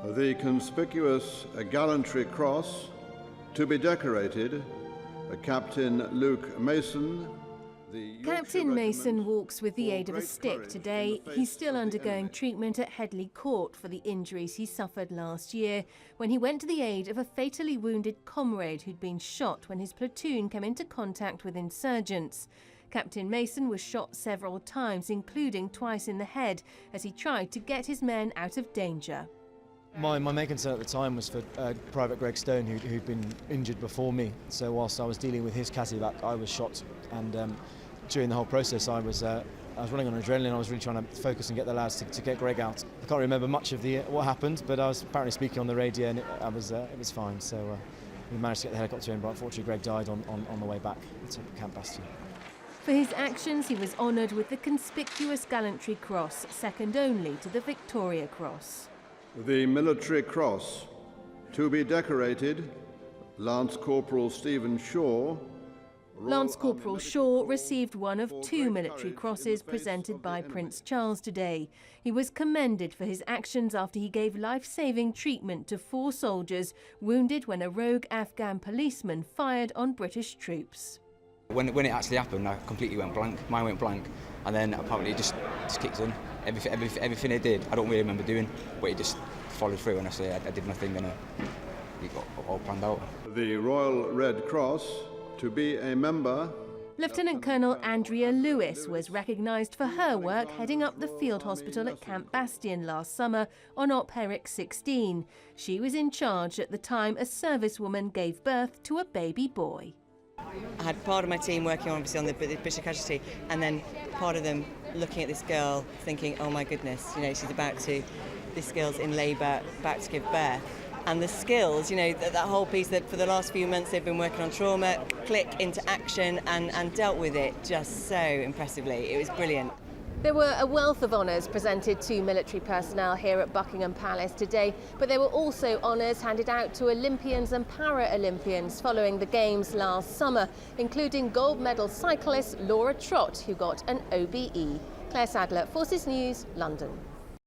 The Conspicuous Gallantry Cross, to be decorated, Captain Luke Mason. Captain Mason walks with the aid of a stick today. He's still undergoing treatment at Headley Court for the injuries he suffered last year when he went to the aid of a fatally wounded comrade who'd been shot when his platoon came into contact with insurgents. Captain Mason was shot several times, including twice in the head, as he tried to get his men out of danger. My main concern at the time was for Private Greg Stone, who'd been injured before me. So whilst I was dealing with his Cadillac, I was shot, and during the whole process I was running on adrenaline. I was really trying to focus and get the lads to get Greg out. I can't remember much of what happened, but I was apparently speaking on the radio, and it was fine. So we managed to get the helicopter in, but unfortunately Greg died on the way back to Camp Bastion. For his actions, he was honoured with the Conspicuous Gallantry Cross, second only to the Victoria Cross. The Military Cross, to be decorated, Lance Corporal Stephen Shaw. Lance Corporal Shaw received one of two military crosses presented by Prince Charles today. He was commended for his actions after he gave life-saving treatment to 4 soldiers wounded when a rogue Afghan policeman fired on British troops. When it actually happened, I completely went blank. Mine went blank, and then apparently it just kicked in. Everything it did, I don't really remember doing, but it just followed through, and I did nothing, and it got all planned out. The Royal Red Cross, to be a member. Lieutenant Colonel Andrea Lewis was recognised for her work heading up the field hospital at Camp Bastion last summer on Op Herrick 16. She was in charge at the time a servicewoman gave birth to a baby boy. I had part of my team working obviously on the British casualty, and then part of them looking at this girl thinking, oh my goodness, this girl's in labour, about to give birth. And the skills, that whole piece that for the last few months they've been working on trauma, click into action and dealt with it just so impressively. It was brilliant. There were a wealth of honours presented to military personnel here at Buckingham Palace today, but there were also honours handed out to Olympians and Para-Olympians following the Games last summer, including gold medal cyclist Laura Trott, who got an OBE. Claire Sadler, Forces News, London.